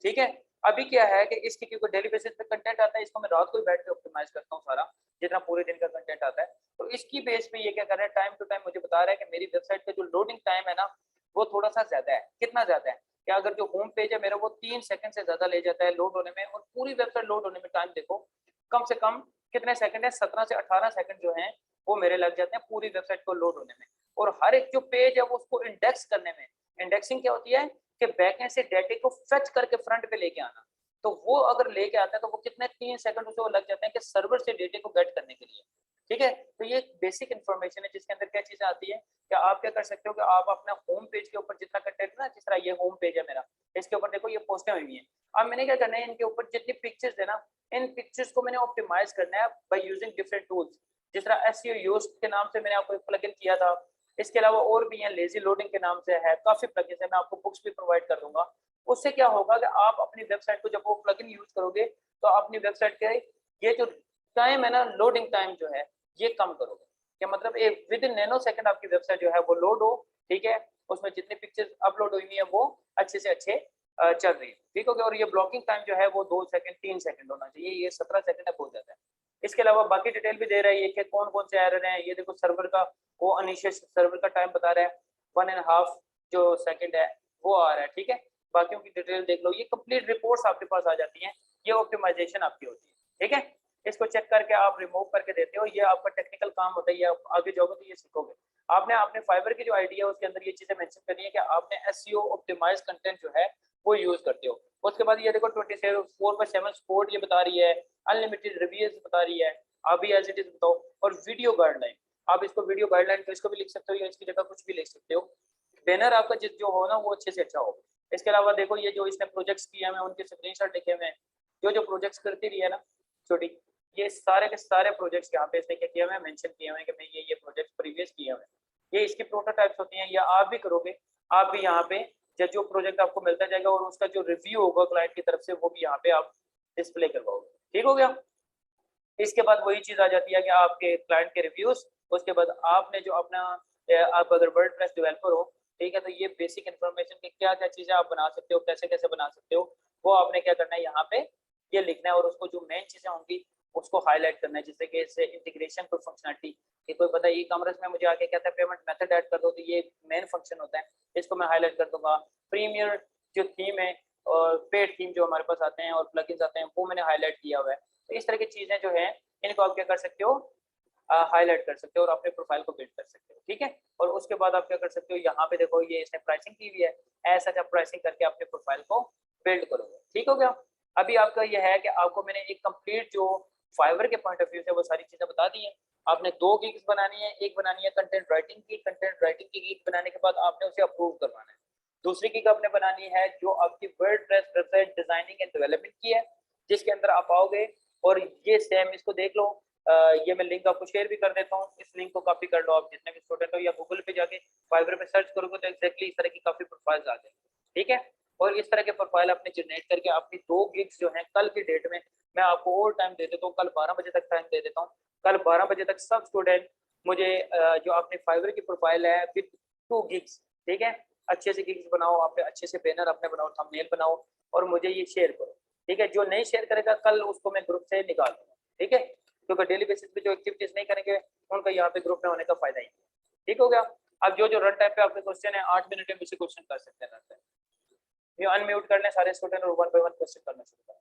ठीक है, अभी क्या है कि इसकी क्योंकि डेली बेसिस पे कंटेंट आता है, इसको मैं रात को ही बैठ के ऑप्टिमाइज करता हूँ सारा, जितना पूरे दिन का कंटेंट आता है। तो इसकी बेस पे ये क्या कर रहा है, टाइम टू टाइम मुझे बता रहा है कि मेरी वेबसाइट का जो लोडिंग टाइम है ना वो थोड़ा सा ज्यादा है। कितना ज्यादा है, क्या अगर जो होम पेज है मेरा वो 3 सेकंड से ज्यादा ले जाता है लोड होने में, और पूरी वेबसाइट लोड होने में टाइम देखो कम से कम कितने सेकंड है, 17 से 18 सेकंड जो है वो मेरे लग जाते हैं पूरी वेबसाइट को लोड होने में। और हर एक जो पेज है वो उसको इंडेक्स करने में, इंडेक्सिंग क्या होती है कि बैकएंड से डेटा को फेच करके फ्रंट पे लेके आना, तो वो अगर लेके आता है तो वो कितने 3 सेकंड उसे वो लग जाते हैं कि सर्वर से डेटा को गेट करने के लिए। ठीक है, तो ये बेसिक इन्फॉर्मेशन है जिसके अंदर क्या चीजें आती है कि आप क्या कर सकते हो कि आप अपना होम पेज के ऊपर जितना कंटेंट ना, जिस तरह ये होम पेज है मेरा, इसके ऊपर देखो ये पोस्टें हुई हैं। अब मैंने क्या करना है, इनके ऊपर जितनी पिक्चर्स है ना, इन पिक्चर्स को मैंने ऑप्टिमाइज करना है बाय यूजिंग डिफरेंट टूल्स। जिस तरह एसईओ योस्ट के नाम से मैंने आपको एक प्लगइन किया था, इसके अलावा और भी हैं, लेजी लोडिंग के नाम से है, काफी प्लगइन है, मैं आपको बुक्स भी प्रोवाइड कर दूंगा। उससे क्या होगा कि आप अपनी वेबसाइट को जब वो प्लगइन यूज करोगे तो अपनी वेबसाइट के ये जो टाइम है ना, लोडिंग टाइम जो है ये कम करोगे। क्या मतलब एक विद इन नैनो सेकंड आपकी वेबसाइट जो है वो लोड हो। ठीक है, उसमें जितनी पिक्चर्स अपलोड हुई है वो अच्छे से अच्छे चल रही है। ठीक हो गया। और ये ब्लॉकिंग टाइम जो है वो 2 सेकंड 3 सेकंड होना चाहिए, ये 17 सेकंड है, बहुत ज्यादा है। इसके अलावा बाकी डिटेल भी दे रही है कि कौन कौन से एरर हैं। ये देखो सर्वर का, वो अनिशियस सर्वर का टाइम बता रहा है 1.5 जो सेकंड है वो आ रहा है। ठीक है, बाकियों की डिटेल देख लो, ये कंप्लीट रिपोर्ट्स आपके पास आ जाती हैं। ये ऑप्टिमाइजेशन आपकी होती है। ठीक है, इसको चेक करके आप रिमूव करके देते हो, ये आपका टेक्निकल काम होता है, ये आप आगे जाओगे तो ये सीखोगे। आपने अपने फाइबर की जो आइडिया है उसके अंदर ये चीजें मेंशन करनी है कि आपने एसईओ ऑप्टिमाइज कंटेंट जो है वो यूज करते हो। उसके बाद ये देखो 24/7 सपोर्ट ये बता रही है, अनलिमिटेड रिव्यूज बता रही है, आप भी एज इट इज बताओ। और वीडियो गाइडलाइन, आप इसको वीडियो गाइडलाइन तो इसको भी लिख सकते हो या इसकी जगह कुछ भी लिख सकते हो। बैनर आपका जिस जो हो ना वो अच्छे से अच्छा हो। इसके अलावा देखो ये जो इसने प्रोजेक्ट्स किए हैं उनके स्क्रीनशॉट लिखे हुए हैं, जो जो प्रोजेक्ट्स करती रही है ना छोटी, ये सारे के सारे प्रोजेक्ट्स यहाँ पे इसने क्या किए हुए हैं, मेंशन किए हुए हैं कि मैं ये प्रोजेक्ट्स प्रीवियस किए हुए हैं। ये इसकी प्रोटोटाइप्स होती हैं, या आप भी करोगे, आप भी यहाँ पे जो प्रोजेक्ट आपको मिलता जाएगा और उसका जो रिव्यू होगा क्लाइंट की तरफ से वो भी यहाँ पे आप डिस्प्ले करवाओगे। ठीक हो गया। इसके बाद वही चीज आ जाती है कि आपके क्लाइंट के रिव्यूज, उसके बाद आपने जो अपना आप अगर वर्डप्रेस डेवलपर हो, ठीक है, तो ये बेसिक इन्फॉर्मेशन की क्या क्या चीजें आप बना सकते हो, कैसे कैसे बना सकते हो, वो आपने क्या करना है यहाँ पे ये लिखना है। और उसको जो मेन चीजें होंगी उसको हाईलाइट करना है, जैसे कि इससे इंटीग्रेशन कोई फंक्शनलिटी कि कोई पता ई कॉमर्स में मुझे आके कहता है पेमेंट मेथड ऐड कर दो, तो ये मेन फंक्शन होता है, इसको मैं हाईलाइट कर दूंगा। प्रीमियर जो थीम है और पेड थीम जो हमारे पास आते हैं और प्लगइन्स आते हैं वो मैंने हाईलाइट किया हुआ है। तो इस तरह की चीजें जो है इनको आप क्या कर सकते हो, हाईलाइट कर सकते हो और अपने प्रोफाइल को बिल्ड कर सकते हो। ठीक है, और उसके बाद आप क्या कर सकते हो, यहाँ पे देखो ये इसने प्राइसिंग की हुई है, ऐसा जब प्राइसिंग करके अपने प्रोफाइल को बिल्ड करोगे। ठीक हो गया। अभी आपका ये है कि आपको मैंने एक कंप्लीट जो फाइवर के पॉइंट ऑफ व्यू से वो सारी चीजें बता दी हैं। आपने 2 गिग्स बनानी है, एक बनानी है कंटेंट राइटिंग की, कंटेंट राइटिंग की गिग बनाने के बाद आपने उसे अप्रूव करवाना है। दूसरी गिग आपने बनानी है जो आपकी WordPress website designing and development की है, जिसके अंदर आप आओगे और ये सेम इसको देख लो। ये मैं लिंक आपको शेयर भी कर देता हूँ, इस लिंक को कॉपी कर लो आप जितने भी स्टूडेंट हो, या गूगल पे जाके फाइवर पे सर्च करोगे तो एक्जैक्टली इस तरह की काफी प्रोफाइल्स आ जाएंगी, ठीक है। और इस तरह के प्रोफाइल अपने जनरेट करके अपनी 2 गिग्स जो हैं कल की डेट में, मैं आपको और टाइम दे देता हूँ, कल 12 बजे तक टाइम दे देता हूँ। कल 12 बजे तक सब स्टूडेंट मुझे जो अपने फाइवर की प्रोफाइल है विद 2 गिग्स, ठीक है, अच्छे से गिग्स बनाओ, अपने अच्छे से बैनर अपने बनाओ, थंबनेल बनाओ और मुझे ये शेयर करो, ठीक है। जो नहीं शेयर करेगा कल उसको मैं ग्रुप से निकाल दूंगा, ठीक है, क्योंकि डेली बेसिस पे जो एक्टिविटीज नहीं करेंगे उनका यहाँ पे ग्रुप में होने का फायदा ही नहीं, ठीक हो गया। अब जो रन टाइम पे आपके क्वेश्चन है 8 मिनट में मुझसे क्वेश्चन कर सकते हैं रन टाइम। ये अनम्यूट कर लें सारे स्टूडेंट और 1 बाय 1 क्वेश्चन करना शुरू करें।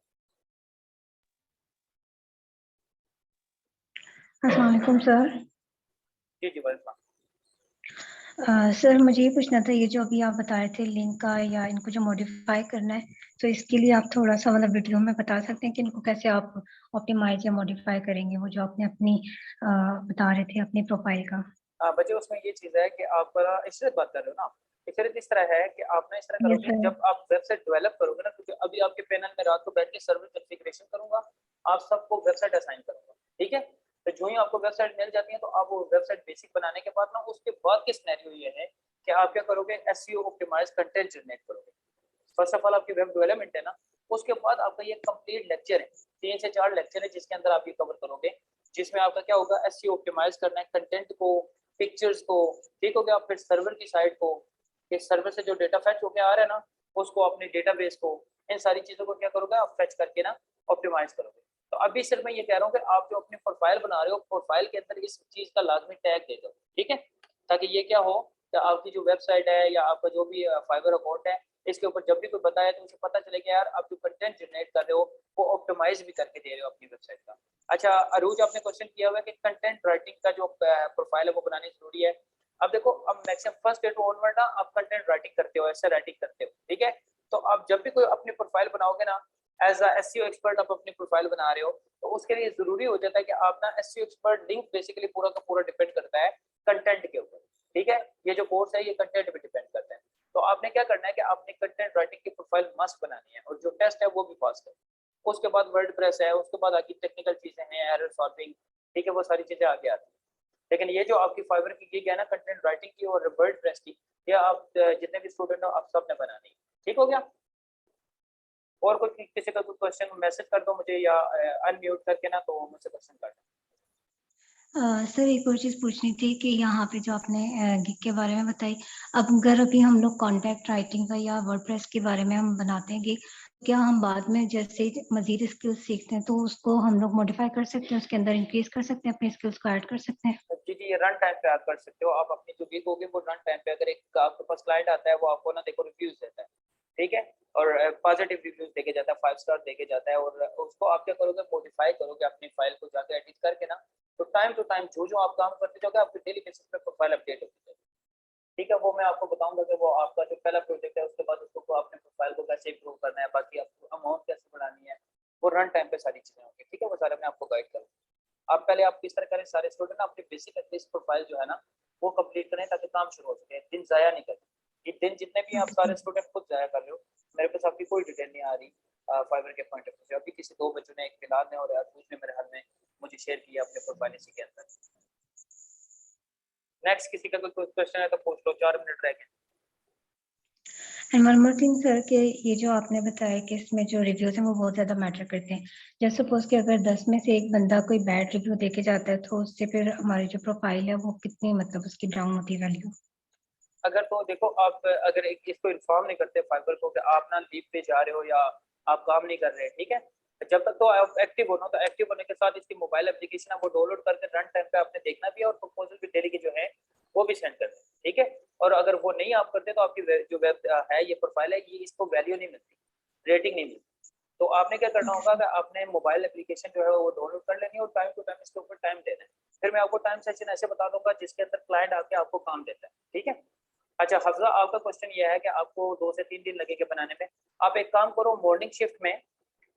अस्सलाम वालेकुम सर। जी जी वेलकम। सर मुझे ये पूछना था, ये जो अभी आप बता रहे थे लिंक का या इनको जो मॉडिफाई करना है, तो इसके लिए आप थोड़ा सा मतलब वीडियो में बता सकते हैं कि इनको कैसे आप ऑप्टिमाइज या मॉडिफाई करेंगे, वो जो आपने अपनी बता रहे थे अपनी प्रोफाइल का। बच्चे उसमें ये चीज है कि आप इशरत बात कर रहे हो ना, इशरत इस तरह है कि आप ना इस तरह यस करोगे सर। जब आप वेबसाइट डेवलप करोगे ना, क्योंकि अभी आपके पैनल में रात को बैठ के सर्वर कॉन्फ़िगरेशन करूंगा, आप सबको वेबसाइट असाइन करूंगा, ठीक है। तो जो ही आपको वेबसाइट मिल जाती है तो आप वो वेबसाइट बेसिक बनाने के बाद ना उसके बाद के सिनेरियो ये है कि आप क्या करोगे, एसईओ ऑप्टिमाइज कंटेंट जनरेट करोगे। फर्स्ट ऑफ ऑल आपकी वेब डेवलपमेंट है ना, उसके बाद आपका ये कंप्लीट लेक्चर है, 3 से 4 लेक्चर है जिसके अंदर आप ये कवर करोगे, जिसमें आपका क्या होगा, एसईओ ऑप्टिमाइज करना है कंटेंट को, पिक्चर्स को, ठीक हो गया। फिर सर्वर की साइड को, इस सर्वर से जो डेटा फैच होके आ रहा है ना उसको, अपने डेटाबेस को, इन सारी चीजों को क्या करोगे आप फैच करके ना ऑप्टिमाइज करोगे। तो अभी सिर्फ मैं ये कह रहा हूँ कि आप जो अपनी प्रोफाइल बना रहे हो, प्रोफाइल के अंदर इस चीज का लाजमी टैग दे दो, ठीक है, ताकि ये क्या हो कि आपकी जो वेबसाइट है या आपका जो भी फाइबर अकाउंट है, इसके ऊपर जब भी कोई बताए तो उसे पता चले कि यार आप जो कंटेंट जनरेट कर रहे हो वो ऑप्टिमाइज भी करके दे रहे हो अपनी वेबसाइट का। अच्छा अरूज, आपने क्वेश्चन किया हुआ है कि कंटेंट राइटिंग का जो प्रोफाइल है वो बनानी जरूरी है। अब देखो, अब maximum first day to onward ना आप कंटेंट राइटिंग करते हो, ऐसे राइटिंग करते हो, ठीक है। तो आप जब भी कोई अपनी प्रोफाइल बनाओगे ना, एज अ एसईओ एक्सपर्ट आप अपनी प्रोफाइल बना रहे हो, तो उसके लिए जरूरी हो जाता है कि आप ना एसईओ एक्सपर्ट लिंक बेसिकली पूरा का पूरा डिपेंड करता है कंटेंट के ऊपर, ठीक है। ये जो कोर्स है ये कंटेंट पे डिपेंड करता है। तो आपने क्या करना है कि आपने कंटेंट राइटिंग की प्रोफाइल मस्त बनानी है और जो टेस्ट है वो भी पास करना। उसके बाद वर्डप्रेस है, उसके बाद आगे टेक्निकल चीजें हैं, एरर सॉल्विंग, ठीक है, वो सारी चीजें आगे आती हैं। लेकिन ये जो आपकी फाइबर की गिग है ना कंटेंट राइटिंग की और वर्डप्रेस की, ये आप जितने भी स्टूडेंट हो आप सब ने बनानी है, ठीक हो गया। और कोई किसी का कोई क्वेश्चन मैसेज कर दो मुझे या अनम्यूट करके ना, तो मुझसे क्वेश्चन कर दो। सर एक और चीज़ पूछनी थी कि यहाँ पे जो आपने गिग के बारे में बताई, अब अगर अभी हम लोग कॉन्टेंट राइटिंग का या वर्डप्रेस के बारे में हम बनाते हैं गिग, क्या हम बाद में जैसे मजीद स्किल्स सीखते हैं तो उसको हम लोग मॉडिफाई कर सकते हैं, उसके अंदर इंक्रीज कर सकते हैं, अपनी स्किल्स को ऐड कर सकते हैं? जी जी, ये रन टाइम पे आप कर सकते हो। आप अपनी जो गिग होगी वो रन टाइम पे, अगर एक आपके पास क्लाइंट आता है वो आपको ना देखो रिव्यूज देता है, ठीक है, और पॉजिटिव रिव्यूज देके जाता है, 5 स्टार देके जाता है, और उसको आप क्या करोगे, मॉडिफाई करोगे अपनी फाइल को जाके एडिट करके ना, तो टाइम टू टाइम जो जो आप काम करते जाओगे आपकी डेली बेसिस पे प्रोफाइल अपडेट होती है, ठीक है। वो मैं आपको बताऊंगा कि वो आपका जो पहला प्रोजेक्ट है उसके बाद उसको आपने प्रोफाइल को कैसे इंप्रूव करना है, बाकी आपको अमाउंट कैसे बढ़ानी है, वो रन टाइम पे सारी चीजें होंगी, ठीक है, वो सारा मैं आपको गाइड करूँगा। आप पहले आप किस तरह करें, सारे स्टूडेंट ना अपनी बेसिक एटलीस्ट प्रोफाइल जो है ना वो कंप्लीट करें ताकि काम शुरू हो सके, दिन जाया नहीं करें। ये दिन जितने भी आप सारे स्टूडेंट खुद जाया कर रहे हो, मेरे पास आपकी कोई डिटेल नहीं आ रही फाइबर के पॉइंट ऑफ व्यू से। अभी किसी 2 बच्चों ने, एक फिलहाल ने और दूसरे मेरे हाल में मुझे शेयर किया अपने प्रोफाइल इसी के अंदर। नेक्स्ट किसी का कोई क्वेश्चन है तो पूछ लो, 4 मिनट रह गए। And one more thing sir, कि ये जो आपने बताया कि इसमें जो रिव्यूज हैं वो बहुत ज़्यादा मैटर करते हैं, जैसे सपोज कि अगर 10 में से एक बंदा कोई बैड रिव्यू देके जाता है तो उससे फिर हमारी जो प्रोफाइल है वो कितनी मतलब उसकी डाउन होती है वैल्यू? अगर तो देखो, आप अगर इसको इन्फॉर्म नहीं करते फाइबर को कि आप ना लीव पे जा रहे हो या आप काम नहीं कर रहे, ठीक है, जब तक तो आप एक्टिव हो ना, तो एक्टिव होने के साथ इसकी मोबाइल एप्लीकेशन है वो डाउनलोड करके रन टाइम पे आपने देखना भी है और प्रपोजल भी डेली की जो है वो भी सेंड करना है, ठीक है। और अगर वो नहीं आप करते तो आपकी जो वेब है, ये प्रोफाइल है, ये इसको वैल्यू नहीं मिलती, रेटिंग नहीं मिलती। तो आपने क्या करना होगा कि आपने मोबाइल एप्लीकेशन जो है वो डाउनलोड कर लेनी है और टाइम टू टाइम इसके ऊपर टाइम देना है। फिर मैं आपको टाइम सेशन ऐसे बता दूंगा जिसके अंदर क्लाइंट आके आपको काम देता है, ठीक है। अच्छा हफ्जा, आपका क्वेश्चन ये है कि आपको 2 से 3 दिन लगेंगे बनाने में। आप एक काम करो, मॉर्निंग शिफ्ट में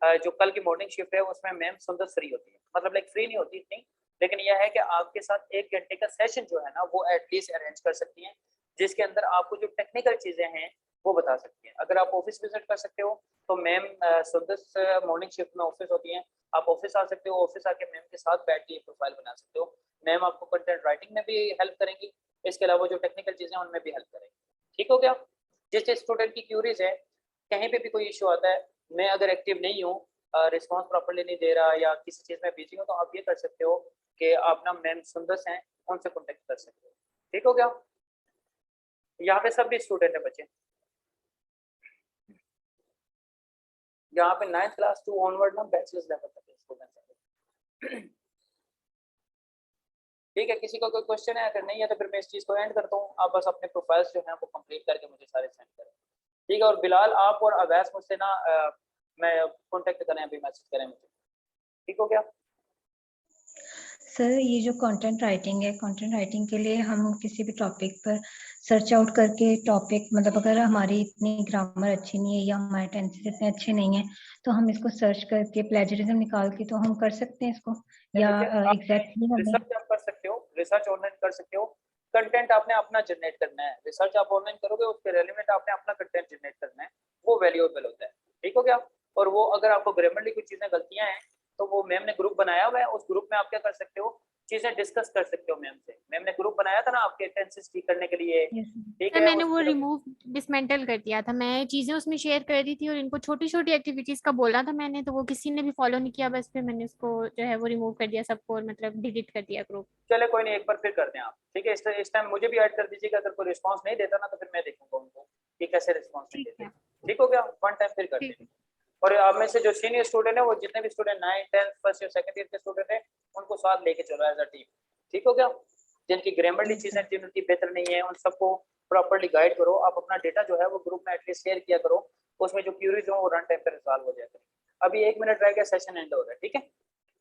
जो कल की मॉर्निंग शिफ्ट है उसमें मैम सुंदर फ्री होती है, मतलब लाइक फ्री नहीं होती इतनी, लेकिन यह है कि आपके साथ 1 घंटे का सेशन जो है ना वो एटलीस्ट अरेंज कर सकती हैं, जिसके अंदर आपको जो टेक्निकल चीजें हैं वो बता सकती हैं। अगर आप ऑफिस विजिट कर सकते हो तो मैम सुंदर मॉर्निंग शिफ्ट में ऑफिस होती हैं, आप ऑफिस आ सकते हो, ऑफिस आके मैम के साथ बैठ के प्रोफाइल बना सकते हो। मैम आपको कंटेंट राइटिंग में भी हेल्प करेंगी, इसके अलावा जो टेक्निकल चीजें उनमें भी हेल्प करेंगी। ठीक हो गया? जिस स्टूडेंट की क्यूरीज है, कहीं पे भी कोई इशू आता है, मैं अगर एक्टिव नहीं हूँ, रिस्पॉन्स प्रॉपरली नहीं दे रहा या किसी चीज में बिजी हूँ, तो आप ये कर सकते हो कि आप ना मैम सुंदर हैं उनसे कॉन्टेक्ट कर सकते हो। ठीक हो गया? यहाँ पे सब भी स्टूडेंट है बच्चे, यहाँ पे 9th क्लास टू ऑनवर्ड ना बैचलर्स लेवल तक के स्टूडेंट्स हैं। ठीक है, किसी को कोई क्वेश्चन है? अगर नहीं है तो फिर मैं इस चीज को एंड करता हूँ, आप बस अपने प्रोफाइल्स जो हैं वो कंप्लीट करके मुझे सारे सेंड करें। ठीक है, और बिलाल आप और अवैस मुझसे ना मैं कांटेक्ट करें, अभी मैसेज करें मुझे। ठीक हो गया? सर ये जो कंटेंट राइटिंग है, कंटेंट राइटिंग के लिए हम किसी भी टॉपिक पर सर्च आउट करके टॉपिक, मतलब अगर हमारी इतनी ग्रामर अच्छी नहीं है या हमारे टेंसेस इतने अच्छे नहीं है तो हम इसको सर्च करके प्लेजरिज्म निकाल के तो हम कर सकते हैं इसको, या एग्जैक्टली हमें रिसर्च आप कर सकते हो, रिसर्च ऑनलाइन कर सकते हो, कंटेंट आपने अपना जनरेट करना है। रिसर्च आप ऑनलाइन करोगे, उसके रेलिवेंट आपने अपना कंटेंट जनरेट करना है, वो वैल्यूएबल होता है। ठीक हो गया? और वो अगर आपको ग्रामरली कुछ चीजें गलतियां हैं तो वो मैम ने ग्रुप बनाया हुआ है, उस ग्रुप में आप क्या कर सकते हो, चीजें डिस्कस कर सकते हो मैम से। मैम ने ग्रुप बनाया था ना आपके टेंसेस ठीक करने के लिए। ठीक सर है, मैंने उस वो ग्रुप रिमूव डिसमेंटल कर दिया था, मैं चीजें उसमें शेयर कर दी थी और इनको छोटी छोटी एक्टिविटीज का बोला था मैंने, तो वो किसी ने भी फॉलो नहीं किया, बस फिर मैंने उसको जो है वो रिमूव कर दिया सबको, और मतलब डिलीट कर दिया ग्रुप। चले कोई नहीं, एक बार फिर कर दें आप। ठीक है, इस टाइम मुझे भी ऐड कर दीजिएगा, अगर कोई रिस्पांस नहीं देता ना तो फिर मैं देखूंगा उनको कि कैसे रिस्पांस नहीं ठीक देते। है। ठीक हो गया? वन टाइम फिर कर ठीक दें। है। और आप में से जो सीनियर स्टूडेंट है, वो जितने भी student 9th 10th first year second year के स्टूडेंट है, उनको साथ लेके चलो एज अ टीम। ठीक हो गया? जिनकी ग्रामरली चीजें जिनकी बेहतर नहीं है उन सबको प्रॉपर्ली गाइड करो। आप अपना डेटा जो है वो ग्रुप में एटलीस्ट शेयर किया करो, उसमें जो क्यूरीज हो वो रन टाइम पर रिजॉल्व हो जाए। अभी 1 मिनट रह गया, सेशन एंड हो रहा है। ठीक है,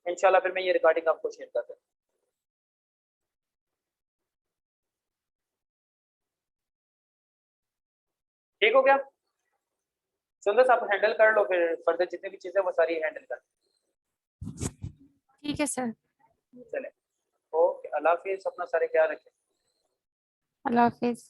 इंशाल्लाह फिर मैं ये रिकॉर्डिंग आपको शेयर कर दूँ। ठीक हो गया? सुंदर आप हैंडल कर लो, फिर फर्दर जितनी भी चीजें वो सारी हैंडल कर। ठीक है सर। चले, ओके, अल्लाह हाफिज, अपना सारे ख्याल रखें। अल्लाह हाफिज।